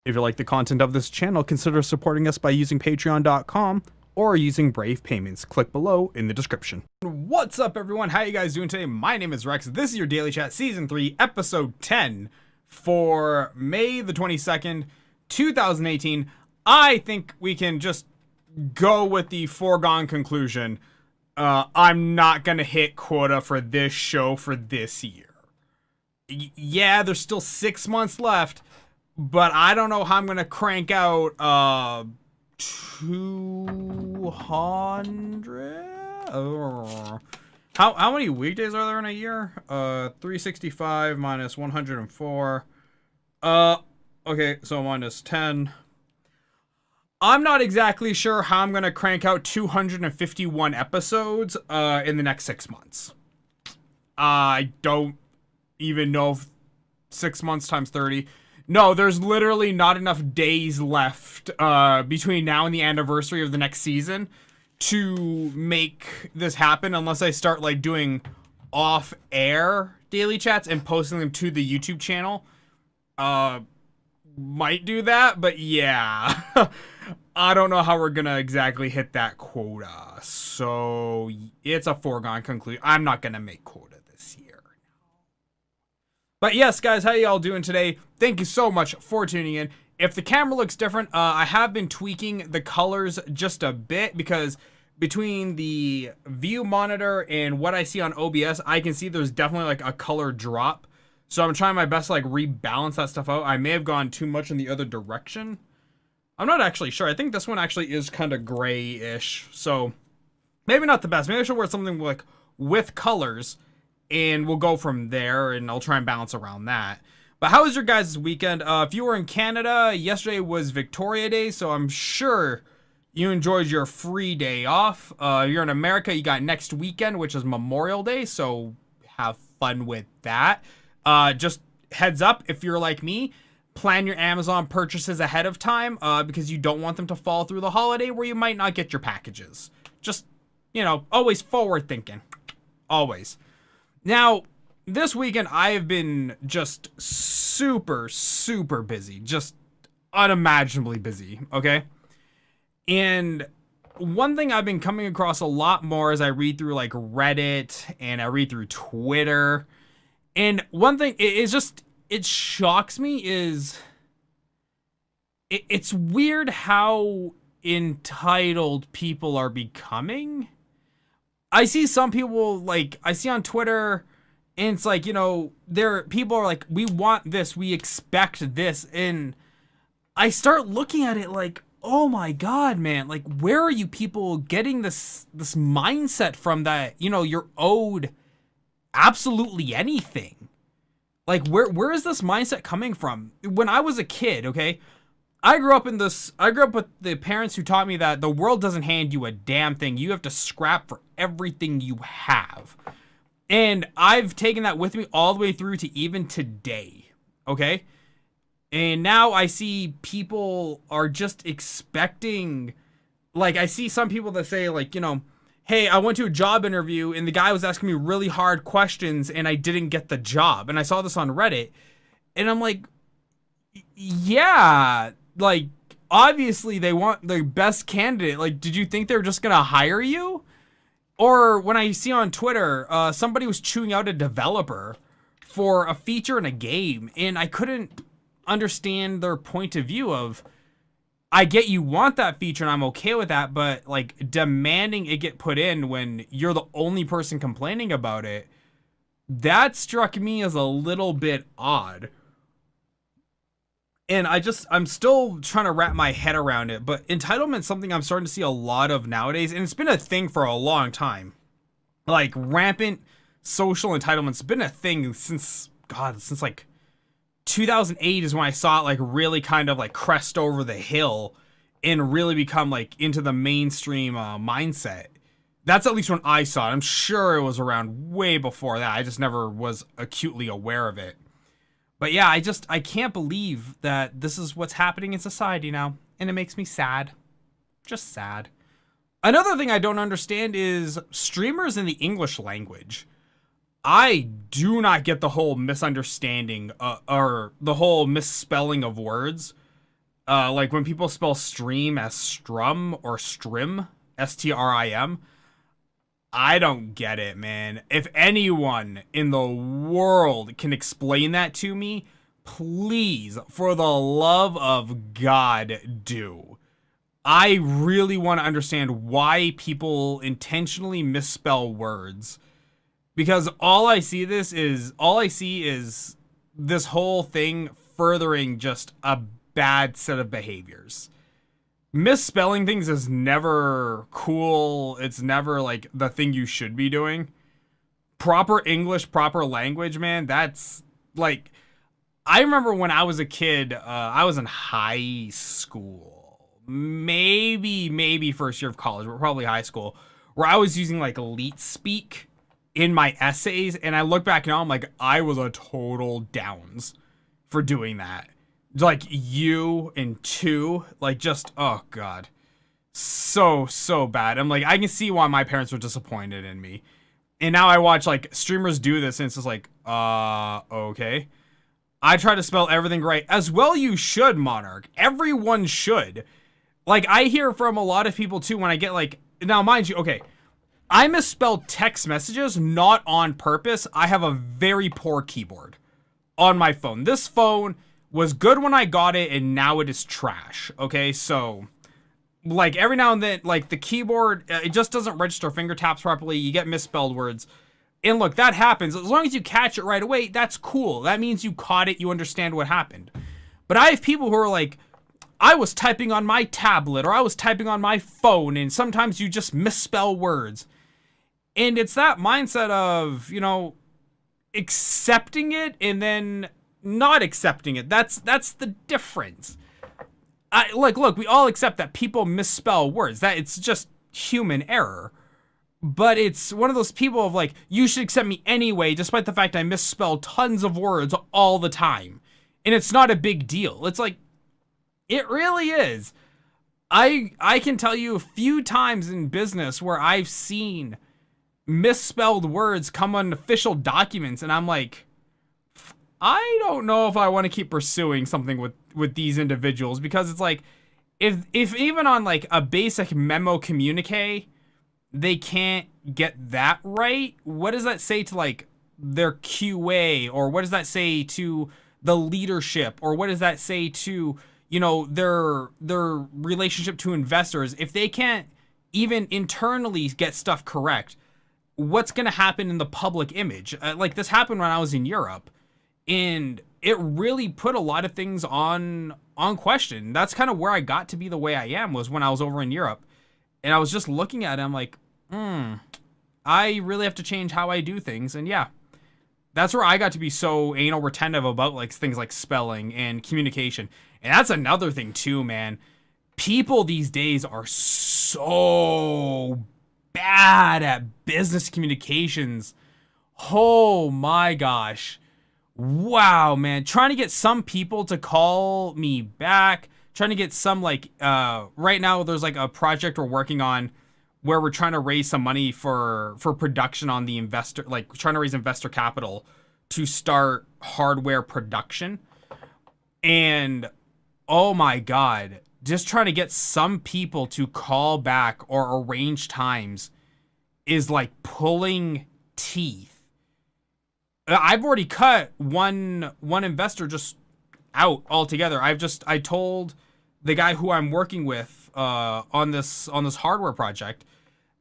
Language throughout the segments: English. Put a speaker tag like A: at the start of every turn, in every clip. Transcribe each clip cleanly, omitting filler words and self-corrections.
A: If you like the content of this channel, consider supporting us by using patreon.com or using Brave Payments. Click below in the description. What's up, everyone? How you guys doing today? My name is Rex. This is your Daily Chat Season 3, Episode 10 for May the 22nd, 2018. I think we can just go with the foregone conclusion. I'm not going to hit quota for this show for this year. Yeah, there's still 6 months left. But I don't know how I'm gonna crank out 200. How many weekdays are there in a year? 365 minus 104. Okay, so minus 10. I'm not exactly sure how I'm gonna crank out 251 episodes in the next 6 months. I don't even know if 6 months times 30. No, there's literally not enough days left between now and the anniversary of the next season to make this happen unless I start like doing off-air daily chats and posting them to the YouTube channel. Might do that, but yeah. I don't know how we're gonna exactly hit that quota. So it's a foregone conclusion. I'm not gonna make quota this year. But yes, guys, how y'all doing today? Thank you so much for tuning in. If the camera looks different, I have been tweaking the colors just a bit because between the view monitor and what I see on OBS, I can see there's definitely like a color drop. So I'm trying my best to like rebalance that stuff out. I may have gone too much in the other direction. I'm not actually sure. I think this one actually is kind of grayish. So maybe not the best. Maybe I should wear something like with colors. And we'll go from there, and I'll try and balance around that. But how was your guys' weekend? If you were in Canada, yesterday was Victoria Day, so I'm sure you enjoyed your free day off. You're in America, you got next weekend, which is Memorial Day, so have fun with that. Just heads up, if you're like me, plan your Amazon purchases ahead of time because you don't want them to fall through the holiday where you might not get your packages. Just, you know, always forward thinking. Always. Now, this weekend, I have been just super busy. Just unimaginably busy, okay? And one thing I've been coming across a lot more as I read through, like, Reddit and I read through Twitter. And one thing, it shocks me is... It's weird how entitled people are becoming. I see some people, like, I see on Twitter, and it's like, you know, people are like, we want this, we expect this, and I start looking at it like, oh my god, man, like, where are you people getting this mindset from that, you know, you're owed absolutely anything? Like, where is this mindset coming from? When I was a kid, okay, I grew up with the parents who taught me that the world doesn't hand you a damn thing. You have to scrap for everything you have. And I've taken that with me all the way through to even today. Okay? And now I see people are just expecting, like, I see some people that say, like, you know, hey, I went to a job interview and the guy was asking me really hard questions and I didn't get the job. And I saw this on Reddit. And I'm like, yeah, like, obviously they want the best candidate. Like, did you think they were just gonna hire you? Or when I see on Twitter, somebody was chewing out a developer for a feature in a game, and I couldn't understand their point of view of, I get you want that feature and I'm okay with that, but like demanding it get put in when you're the only person complaining about it, that struck me as a little bit odd. And I'm still trying to wrap my head around it, but entitlement's something I'm starting to see a lot of nowadays, and it's been a thing for a long time. Like, rampant social entitlement's been a thing since like 2008 is when I saw it like really kind of like crest over the hill and really become like into the mainstream mindset. That's at least when I saw it. I'm sure it was around way before that. I just never was acutely aware of it. But yeah, I can't believe that this is what's happening in society now. And it makes me sad. Just sad. Another thing I don't understand is streamers in the English language. I do not get the whole misunderstanding or the whole misspelling of words. Like when people spell stream as strum or strim, strim, I don't get it, man. If anyone in the world can explain that to me, please, for the love of God, do. I really want to understand why people intentionally misspell words. Because all I see is this whole thing furthering just a bad set of behaviors. Misspelling things is never cool. It's never like the thing you should be doing. Proper English, proper language, man. That's like, I remember when I was a kid, I was in high school, maybe first year of college, but probably high school, where I was using like elite speak in my essays. And I look back now, I'm like, I was a total downs for doing that. Like you and two, like just, oh God, so bad. I'm like, I can see why my parents were disappointed in me. And now I watch like streamers do this and it's just like, okay. I try to spell everything right. As well you should, Monarch. Everyone should. Like I hear from a lot of people too when I get like, now mind you, okay, I misspell text messages, not on purpose. I have a very poor keyboard on my phone. This phone was good when I got it, and now it is trash. Okay, so like every now and then, like the keyboard, it just doesn't register finger taps properly. You get misspelled words. And look, that happens. As long as you catch it right away, that's cool. That means you caught it, you understand what happened. But I have people who are like, I was typing on my tablet or I was typing on my phone, and sometimes you just misspell words. And it's that mindset of, you know, accepting it and then not accepting it. That's the difference. Look, we all accept that people misspell words. That it's just human error. But it's one of those people of like, you should accept me anyway, despite the fact I misspell tons of words all the time. And it's not a big deal. It's like, it really is. I can tell you a few times in business where I've seen misspelled words come on official documents, and I'm like, I don't know if I want to keep pursuing something with these individuals, because it's like, if even on like a basic memo communique, they can't get that right, what does that say to like their QA, or what does that say to the leadership, or what does that say to, you know, their relationship to investors? If they can't even internally get stuff correct, what's going to happen in the public image? Like this happened when I was in Europe, and it really put a lot of things on question. That's kind of where I got to be the way I am, was when I was over in Europe, and I was just looking at it. I'm like, I really have to change how I do things. And yeah, that's where I got to be so anal retentive about like things like spelling and communication. And that's another thing too, man. People these days are so bad at business communications. Oh my gosh. Wow, man. Trying to get some people to call me back. Trying to get some like, right now there's like a project we're working on where we're trying to raise some money for production on the investor, like trying to raise investor capital to start hardware production. And oh my God, just trying to get some people to call back or arrange times is like pulling teeth. I've already cut one investor just out altogether. I told the guy who I'm working with on this hardware project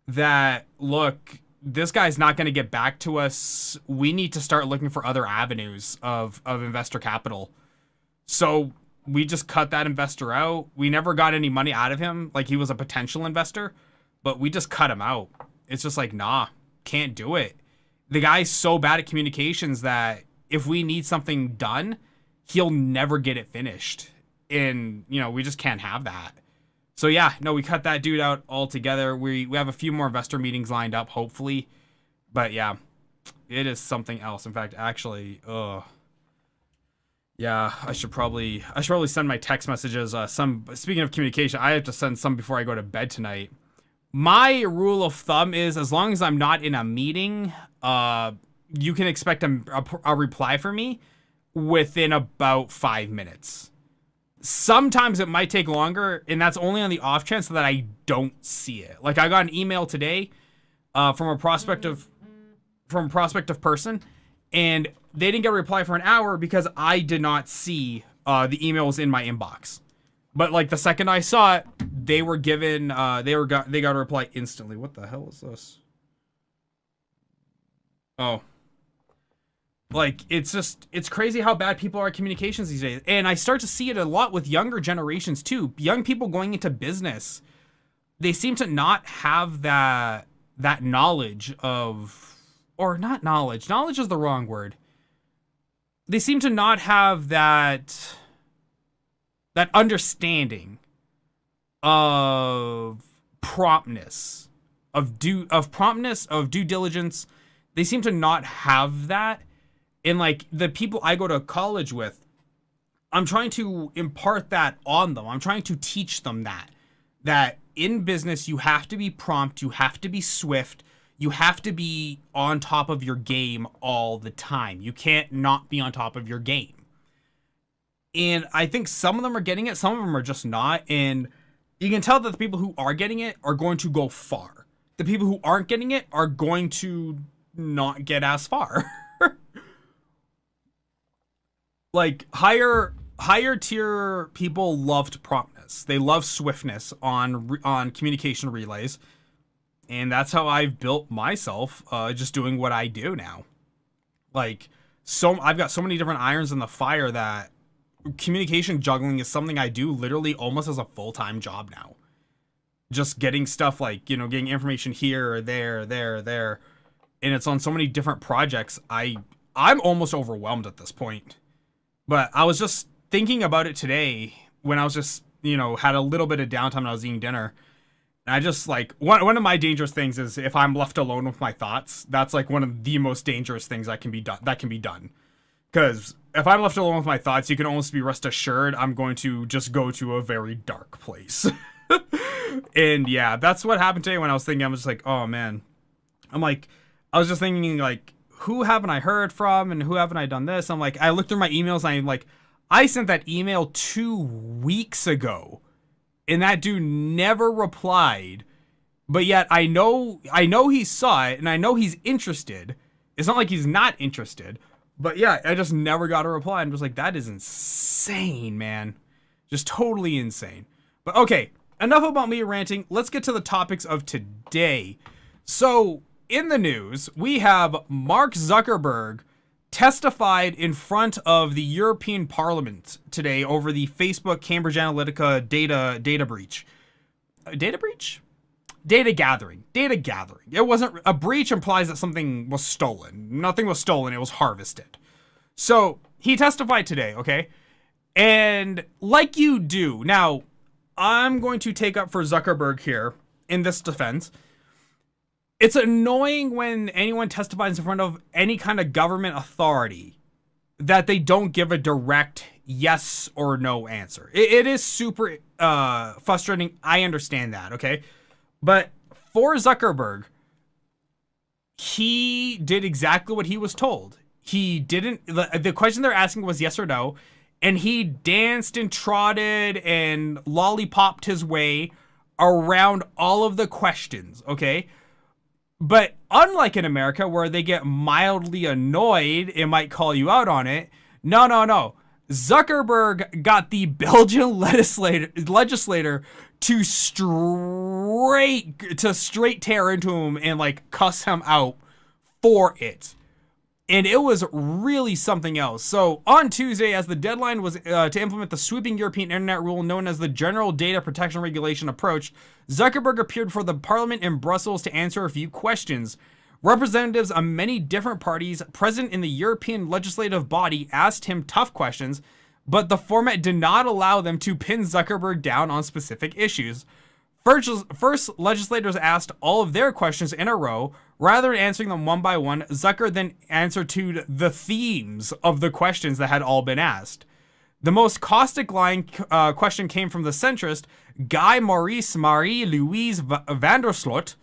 A: that, look, this guy's not going to get back to us. We need to start looking for other avenues of investor capital. So we just cut that investor out. We never got any money out of him. Like, he was a potential investor, but we just cut him out. It's just like, nah, can't do it. The guy's so bad at communications that if we need something done, he'll never get it finished. And, you know, we just can't have that. So yeah, no, we cut that dude out altogether. We have a few more investor meetings lined up, hopefully. But yeah, it is something else. In fact, actually, yeah, I should probably send my text messages. Speaking of communication, I have to send some before I go to bed tonight. My rule of thumb is, as long as I'm not in a meeting, you can expect a reply from me within about 5 minutes. sometimes it might take longer, and that's only on the off chance that I don't see it. Like I got an email today from a prospective person, and they didn't get a reply for an hour because I did not see the emails in my inbox. But like the second I saw it, they were given they got a reply instantly. What the hell is this? Oh. Like, it's crazy how bad people are at communications these days. And I start to see it a lot with younger generations, too. Young people going into business, they seem to not have that knowledge of... Or not knowledge. Knowledge is the wrong word. They seem to not have that understanding of promptness, of due diligence. They seem to not have that. And like the people I go to college with, I'm trying to impart that on them. I'm trying to teach them that in business, you have to be prompt, you have to be swift, you have to be on top of your game all the time. You can't not be on top of your game. And I think some of them are getting it, some of them are just not. And you can tell that the people who are getting it are going to go far. The people who aren't getting it are going to not get as far. Like higher tier people loved promptness. They love swiftness on communication relays, and that's how I've built myself. Just doing what I do now. Like I've got so many different irons in the fire that communication juggling is something I do literally almost as a full-time job now. Just getting stuff like getting information here or there, and it's on so many different projects. I'm almost overwhelmed at this point. But I was just thinking about it today when I was just, had a little bit of downtime and I was eating dinner. And I just like, one of my dangerous things is if I'm left alone with my thoughts, that's like one of the most dangerous things that can be done. Because if I'm left alone with my thoughts, you can almost be rest assured I'm going to just go to a very dark place. And yeah, that's what happened today when I was thinking, I was just like, oh man. I was just thinking like, who haven't I heard from and who haven't I done this? I'm like, I looked through my emails and I'm like, I sent that email 2 weeks ago and that dude never replied. But yet I know he saw it and I know he's interested. It's not like he's not interested. But yeah, I just never got a reply. I'm just like, that is insane, man. Just totally insane. But okay, enough about me ranting. Let's get to the topics of today. So, in the news, we have Mark Zuckerberg testified in front of the European Parliament today over the Facebook Cambridge Analytica data breach. Data breach? Data gathering. It wasn't a breach implies that something was stolen. Nothing was stolen, it was harvested. So, he testified today, okay? And like you do. Now, I'm going to take up for Zuckerberg here in this defense. It's annoying when anyone testifies in front of any kind of government authority that they don't give a direct yes or no answer. It is super frustrating. I understand that, okay? But for Zuckerberg, he did exactly what he was told. He didn't... The question they're asking was yes or no, and he danced and trotted and lollipopped his way around all of the questions, okay? But unlike in America, where they get mildly annoyed and might call you out on it, no. Zuckerberg got the Belgian legislator to straight tear into him and like cuss him out for it. And it was really something else. So on Tuesday, as the deadline was to implement the sweeping European internet rule known as the General Data Protection Regulation approached, Zuckerberg appeared for the parliament in Brussels to answer a few questions. Representatives of many different parties present in the European legislative body asked him tough questions, but the format did not allow them to pin Zuckerberg down on specific issues. First, legislators asked all of their questions in a row. Rather than answering them one by one, Zucker then answered to the themes of the questions that had all been asked. The most caustic line question came from the centrist, Guy Maurice Marie-Louise van der Sloot,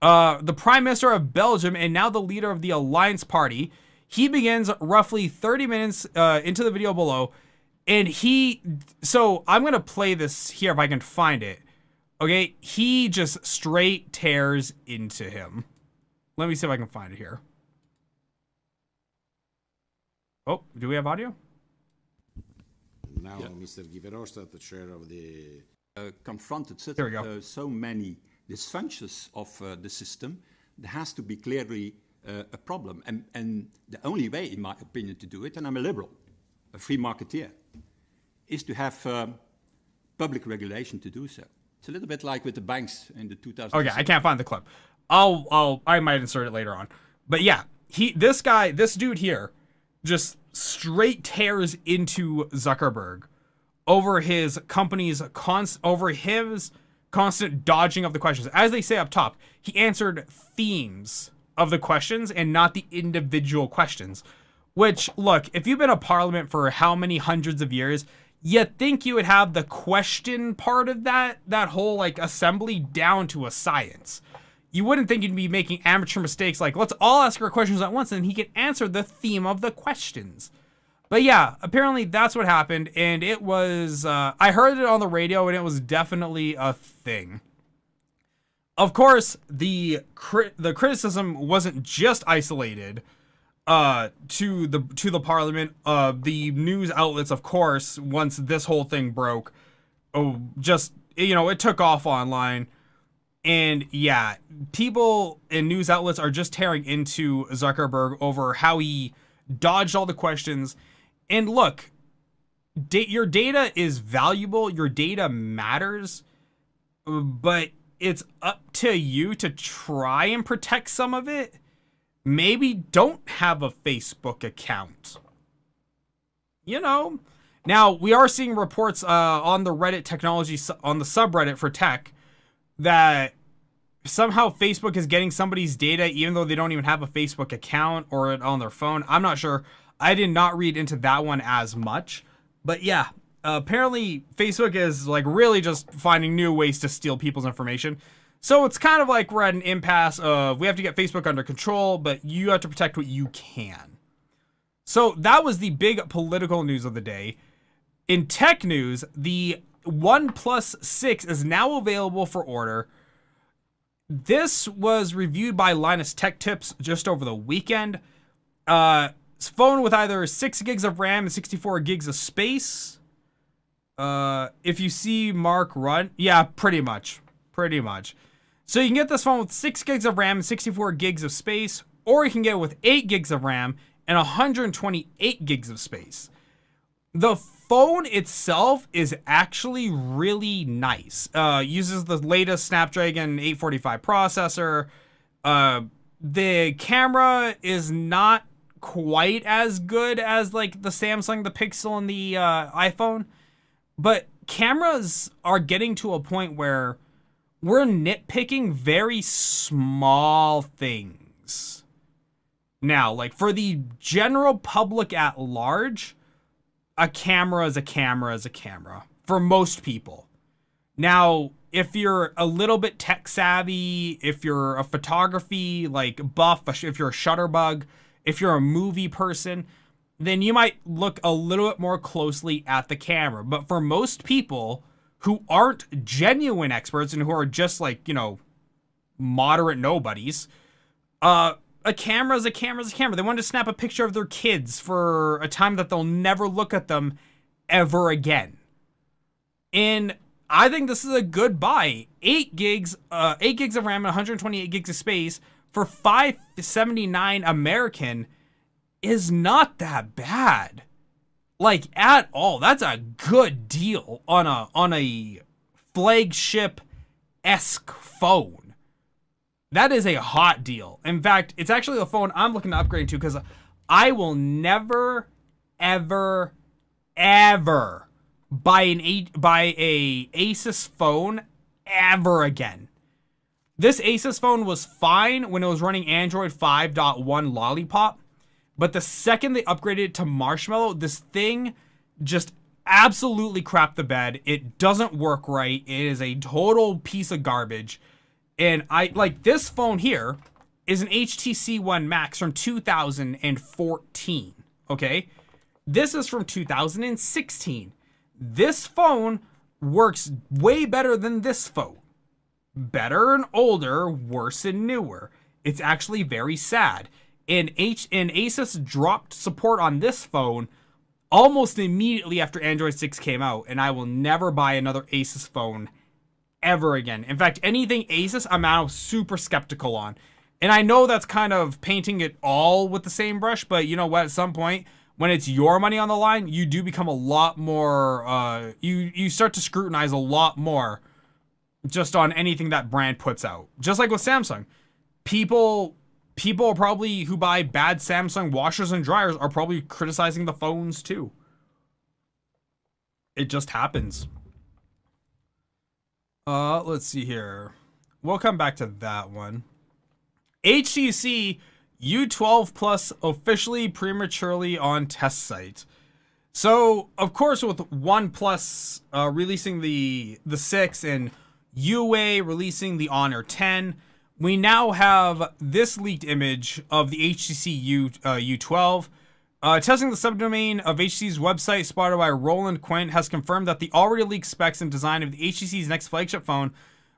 A: the Prime Minister of Belgium and now the leader of the Alliance Party. He begins roughly 30 minutes into the video below. And so I'm going to play this here if I can find it. Okay, he just straight tears into him. Let me see if I can find it here. Oh, do we have audio?
B: Now, Mr. Giverhofstadt, the chair of the...
C: confronted
A: so
C: many dysfunctions of the system, there has to be clearly a problem. And the only way, in my opinion, to do it, and I'm a liberal, a free marketeer, is to have public regulation to do so. It's a little bit like with the banks in the 2000s.
A: Okay, I can't find the clip. I might insert it later on. But yeah, this dude here, just straight tears into Zuckerberg over his company's constant dodging of the questions. As they say up top, he answered themes of the questions and not the individual questions. Which, look, if you've been a parliament for how many hundreds of years, you'd think you would have the question part of that whole like assembly down to a science. You wouldn't think you'd be making amateur mistakes like, let's all ask our questions at once and he can answer the theme of the questions. But yeah, apparently that's what happened, and it was, I heard it on the radio, and it was definitely a thing. Of course, the criticism wasn't just isolated to the parliament. The news outlets, of course, once this whole thing broke, it took off online. And yeah, people and news outlets are just tearing into Zuckerberg over how he dodged all the questions. And look, your data is valuable, your data matters, but it's up to you to try and protect some of it. Maybe don't have a Facebook account. Now we are seeing reports on the Reddit technology, on the subreddit for tech, that somehow Facebook is getting somebody's data even though they don't even have a Facebook account or it on their phone. I'm not sure. I did not read into that one as much. But yeah, apparently Facebook is like really just finding new ways to steal people's information. So it's kind of like we're at an impasse of we have to get Facebook under control, but you have to protect what you can. So that was the big political news of the day. In tech news, the OnePlus 6 is now available for order. This was reviewed by Linus Tech Tips just over the weekend. Phone with either 6 gigs of RAM and 64 gigs of space. If you see Mark run, yeah, pretty much. So you can get this phone with 6 gigs of RAM and 64 gigs of space, or you can get it with 8 gigs of RAM and 128 gigs of space. The phone itself is actually really nice. Uses the latest Snapdragon 845 processor. The camera is not quite as good as like the Samsung, the Pixel, and the iPhone, but cameras are getting to a point where we're nitpicking very small things. Now, like for the general public at large, a camera is a camera is a camera for most people. Now, if you're a little bit tech savvy, if you're a photography like buff, if you're a shutterbug, if you're a movie person, then you might look a little bit more closely at the camera. But for most people who aren't genuine experts and who are just like, moderate nobodies, a camera is a camera is a camera. They want to snap a picture of their kids for a time that they'll never look at them ever again. And I think this is a good buy. 8 gigs of RAM and 128 gigs of space for $579 American is not that bad. Like at all. That's a good deal on a flagship-esque phone. That is a hot deal. In fact, it's actually the phone I'm looking to upgrade to because I will never, ever, ever buy a Asus phone ever again. This Asus phone was fine when it was running Android 5.1 Lollipop, but the second they upgraded it to Marshmallow, this thing just absolutely crapped the bed. It doesn't work right. It is a total piece of garbage. And this phone here is an HTC One Max from 2014, okay? This is from 2016. This phone works way better than this phone. Better and older, worse and newer. It's actually very sad. And Asus dropped support on this phone almost immediately after Android 6 came out, and I will never buy another Asus phone ever again. In fact, anything Asus, I'm now super skeptical on. And I know that's kind of painting it all with the same brush, but you know what? At some point, when it's your money on the line, you do become a lot more, you start to scrutinize a lot more just on anything that brand puts out. Just like with Samsung. People probably who buy bad Samsung washers and dryers are probably criticizing the phones too. It just happens. Let's see here. We'll come back to that one. HTC U12 Plus officially prematurely on test site. So, of course, with OnePlus releasing the 6 and UA releasing the Honor 10, we now have this leaked image of the HTC U12. Testing the subdomain of HTC's website spotted by Roland Quint has confirmed that the already leaked specs and design of the HTC's next flagship phone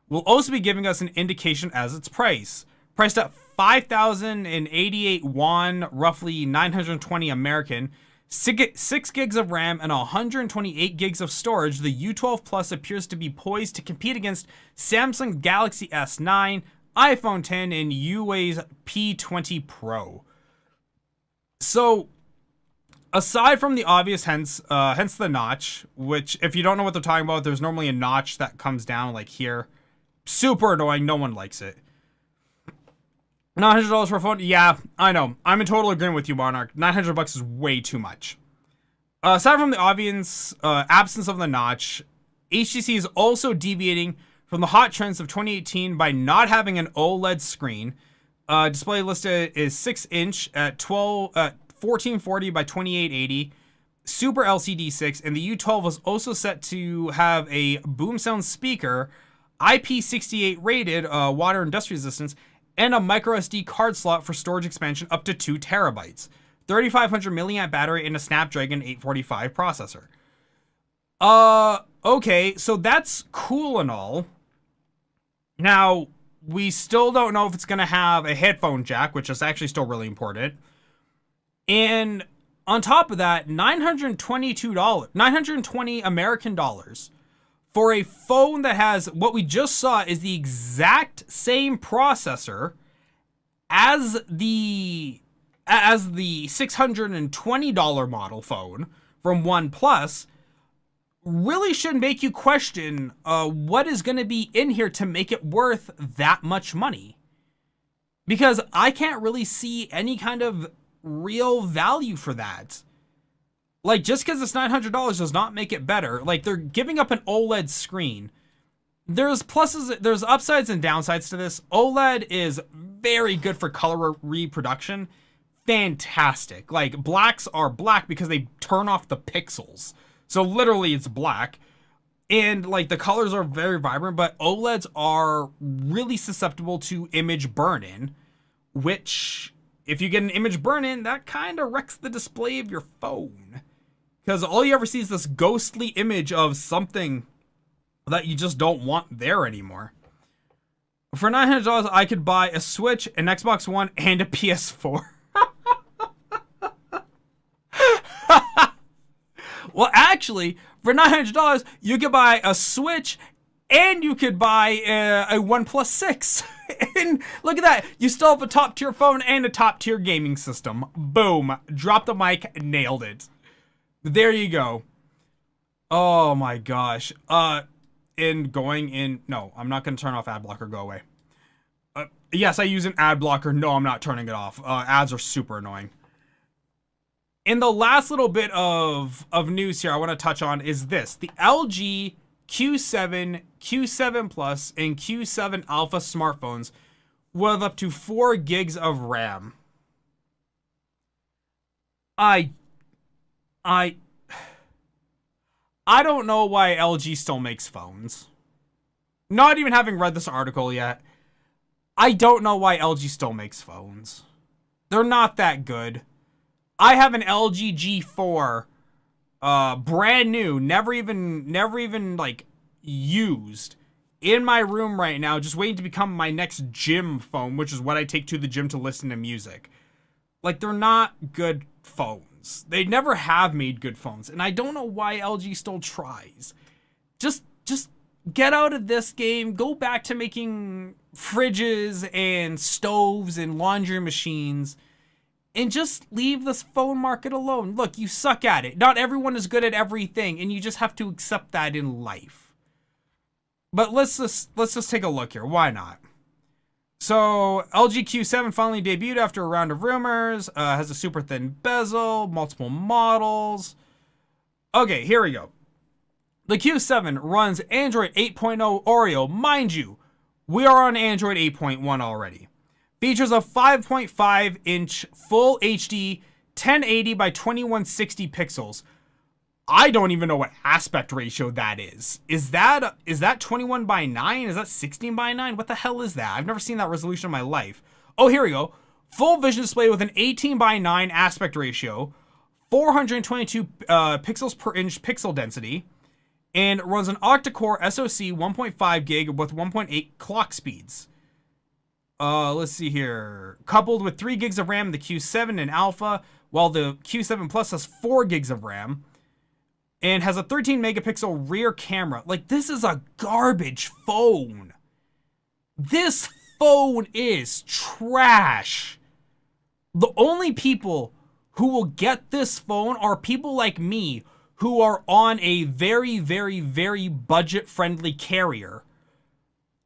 A: will also be giving us an indication as its price. Priced at 5,088 won, roughly 920 American, 6 gigs of RAM and 128 gigs of storage, the U12 Plus appears to be poised to compete against Samsung Galaxy S9, iPhone 10, and UA's P20 Pro. So, aside from the obvious, hence the notch, which, if you don't know what they're talking about, there's normally a notch that comes down like here. Super annoying, no one likes it. $900 for a phone? Yeah, I know. I'm in total agreement with you, Monarch. $900 is way too much. Aside from the obvious absence of the notch, HTC is also deviating from the hot trends of 2018 by not having an OLED screen. Display listed is 6-inch at 1440 by 2880, Super LCD 6, and the U12 was also set to have a boom sound speaker, IP68 rated, water and dust resistance, and a microSD card slot for storage expansion up to 2 terabytes, 3500 milliamp battery, and a Snapdragon 845 processor. Okay, so that's cool and all. Now, we still don't know if it's going to have a headphone jack, which is actually still really important. And on top of that, $920 American dollars for a phone that has what we just saw is the exact same processor as the $620 model phone from OnePlus, really should make you question what is going to be in here to make it worth that much money. Because I can't really see any kind of real value for that. Like, just because it's $900 does not make it better. Like, they're giving up an OLED screen. There's pluses, there's upsides and downsides to this. OLED is very good for color reproduction. Fantastic. Like, blacks are black because they turn off the pixels. So literally it's black. And like the colors are very vibrant, but OLEDs are really susceptible to image burn-in, which if you get an image burn-in, that kind of wrecks the display of your phone. Because all you ever see is this ghostly image of something that you just don't want there anymore. For $900, I could buy a Switch, an Xbox One, and a PS4. Well, actually, for $900, you could buy a Switch and you could buy a OnePlus 6. And look at that. You still have a top-tier phone and a top-tier gaming system. Boom. Drop the mic. Nailed it. There you go. Oh my gosh. No, I'm not going to turn off ad blocker. Go away. Yes, I use an ad blocker. No, I'm not turning it off. Ads are super annoying. And the last little bit of news here I want to touch on is this. The LG Q7, Q7 Plus, and Q7 Alpha smartphones with up to 4 gigs of RAM. I don't know why LG still makes phones. Not even having read this article yet, I don't know why LG still makes phones. They're not that good. I have an LG G4, brand new, never even like used, in my room right now, just waiting to become my next gym phone, which is what I take to the gym to listen to music. Like, they're not good phones. They never have made good phones, and I don't know why LG still tries. Just get out of this game, go back to making fridges and stoves and laundry machines, and just leave this phone market alone. Look, you suck at it. Not everyone is good at everything, and you just have to accept that in life. But let's just take a look here. Why not? So LG Q7 finally debuted after a round of rumors. Has a super thin bezel, multiple models. Okay, here we go. The Q7 runs Android 8.0 Oreo. Mind you, we are on Android 8.1 already. Features a 5.5-inch full HD 1080 by 2160 pixels. I don't even know what aspect ratio that is. Is that 21 by 9? Is that 16 by 9? What the hell is that? I've never seen that resolution in my life. Oh, here we go. Full vision display with an 18 by 9 aspect ratio, 422 pixels per inch pixel density, and runs an octa-core SoC 1.5 gig with 1.8 clock speeds. Let's see here. Coupled with 3 gigs of RAM in the Q7 and Alpha, while the Q7 Plus has 4 gigs of RAM. And has a 13 megapixel rear camera. Like, this is a garbage phone. This phone is trash. The only people who will get this phone are people like me who are on a very, very, very budget-friendly carrier.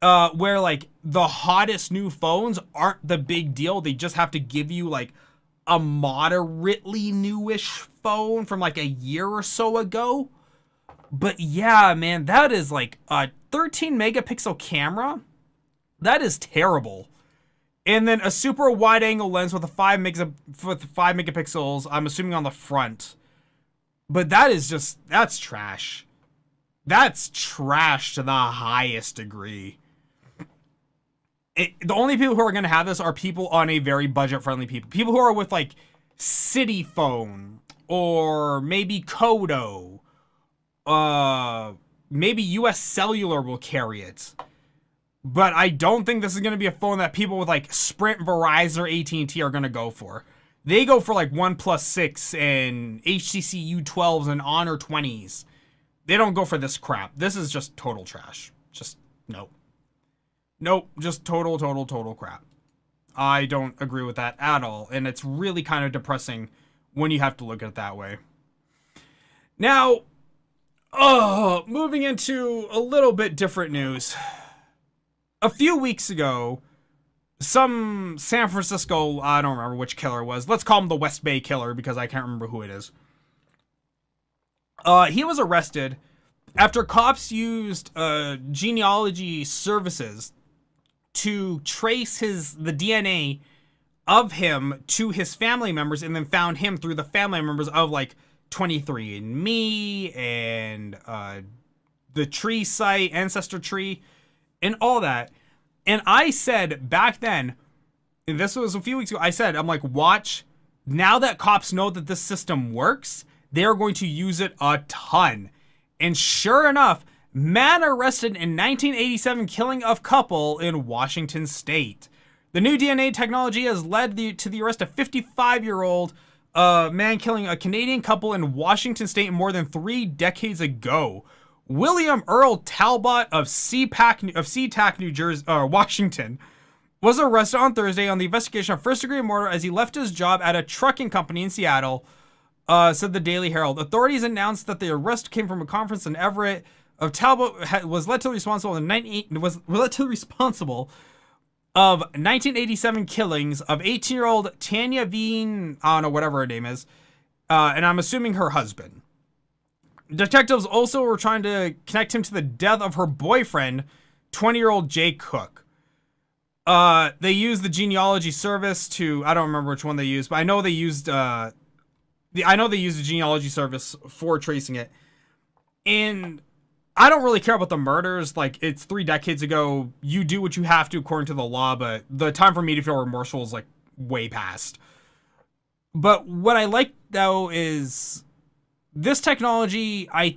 A: Where, like, the hottest new phones aren't the big deal. They just have to give you, like, a moderately newish phone from like a year or so ago. But yeah, man, that is like a 13 megapixel camera. That is terrible. And then a super wide angle lens with 5 megapixels, I'm assuming on the front. But that is just, that's trash. That's trash to the highest degree. The only people who are going to have this are people on a very budget-friendly people. People who are with, like, City Phone, or maybe Kodo. Maybe US Cellular will carry it. But I don't think this is going to be a phone that people with, like, Sprint, Verizon, or AT&T are going to go for. They go for, like, OnePlus 6 and HTC U12s and Honor 20s. They don't go for this crap. This is just total trash. Just, no. Nope, just total crap. I don't agree with that at all, and it's really kind of depressing when you have to look at it that way. Now, moving into a little bit different news. A few weeks ago, some San Francisco, I don't remember which killer it was. Let's call him the West Bay Killer because I can't remember who it is. He was arrested after cops used genealogy services to trace the DNA of him to his family members, and then found him through the family members of like 23andMe and the tree site, Ancestor Tree, and all that. And I said back then, and this was a few weeks ago, I said, I'm like, watch, now that cops know that this system works, they're going to use it a ton. And sure enough, man arrested in 1987 killing of couple in Washington state. The new DNA technology has led to the arrest of 55-year-old man killing a Canadian couple in Washington state more than 3 decades ago. William Earl Talbot of SeaTac, New Jersey, Washington, was arrested on Thursday on the investigation of first-degree murder as he left his job at a trucking company in Seattle, said the Daily Herald. Authorities announced that the arrest came from a conference in Everett. Of Talbot was led to responsible of 1987 killings of 18-year-old Tanya Veen, I don't know, whatever her name is, and I'm assuming her husband. Detectives also were trying to connect him to the death of her boyfriend, 20-year-old Jay Cook. They used the genealogy service to, I don't remember which one they used, but I know they used the genealogy service for tracing it. And I don't really care about the murders. Like, it's 3 decades ago. You do what you have to according to the law, but the time for me to feel remorseful is like way past. But what I like though is this technology. I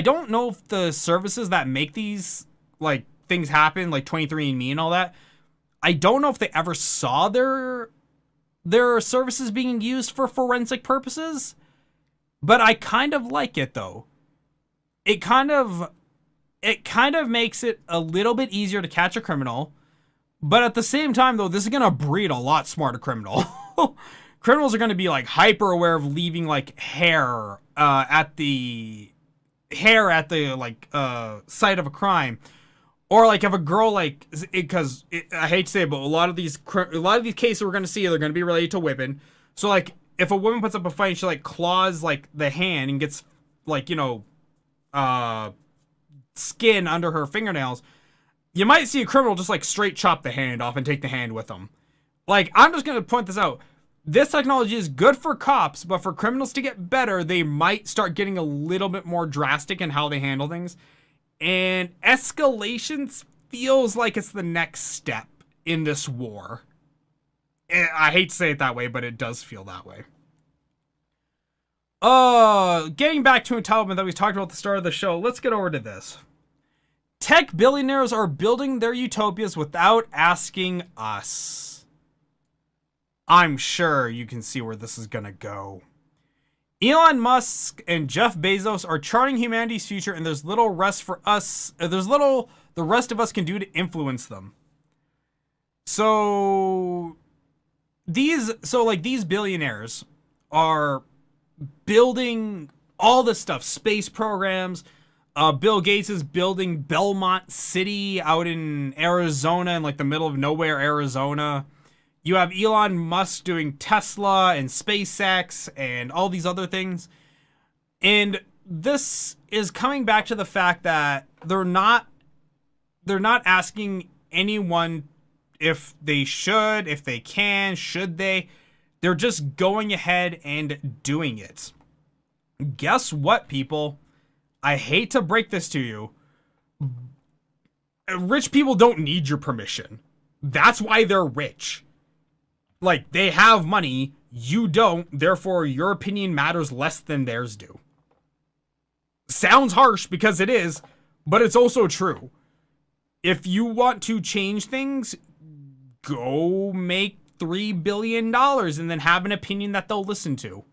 A: don't know if the services that make these like things happen, like 23andMe and all that, I don't know if they ever saw their services being used for forensic purposes. But I kind of like it though. It kind of makes it a little bit easier to catch a criminal. But at the same time though, this is going to breed a lot smarter criminal. Criminals are going to be like hyper aware of leaving like hair at the like site of a crime, or like if a girl like, because I hate to say it, but a lot of these cases we're going to see, they're going to be related to women. So like if a woman puts up a fight and she like claws like the hand and gets like, you know, skin under her fingernails, you might see a criminal just like straight chop the hand off and take the hand with them. Like, I'm just going to point this out. This technology is good for cops, but for criminals to get better, they might start getting a little bit more drastic in how they handle things. And escalations feels like it's the next step in this war. I hate to say it that way, but it does feel that way. Getting back to entitlement that we talked about at the start of the show, let's get over to this. Tech billionaires are building their utopias without asking us. I'm sure you can see where this is gonna go. Elon Musk and Jeff Bezos are charting humanity's future, and there's little rest for us. There's little the rest of us can do to influence them. So these billionaires are building all this stuff, space programs. Bill Gates is building Belmont City out in Arizona, in like the middle of nowhere, Arizona. You have Elon Musk doing Tesla and SpaceX and all these other things. And this is coming back to the fact that they're not asking anyone if they should, if they can, should they. They're just going ahead and doing it. Guess what, people? I hate to break this to you. Rich people don't need your permission. That's why they're rich. Like, they have money, you don't, therefore your opinion matters less than theirs do. Sounds harsh because it is, but it's also true. If you want to change things, go make $3 billion and then have an opinion that they'll listen to.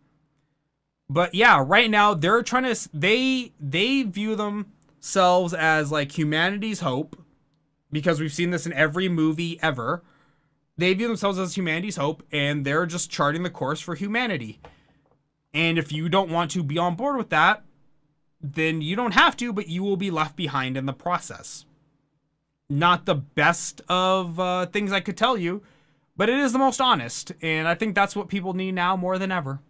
A: But yeah, right now they're trying to, they view themselves as like humanity's hope, because we've seen this in every movie ever. They view themselves as humanity's hope, and they're just charting the course for humanity. And if you don't want to be on board with that, then you don't have to, but you will be left behind in the process. Not the best of things I could tell you, but it is the most honest, and I think that's what people need now more than ever.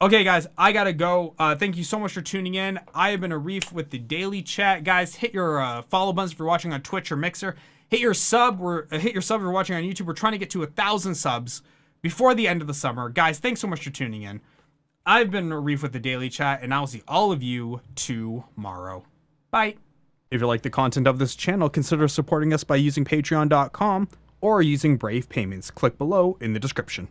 A: Okay, guys, I gotta go. Thank you so much for tuning in. I have been Arif with the Daily Chat. Guys, hit your follow buttons if you're watching on Twitch or Mixer. Hit your sub if you're watching on YouTube. We're trying to get to 1,000 subs before the end of the summer. Guys, thanks so much for tuning in. I've been Arif with the Daily Chat, and I'll see all of you tomorrow. Bye. If you like the content of this channel, consider supporting us by using patreon.com or using Brave Payments. Click below in the description.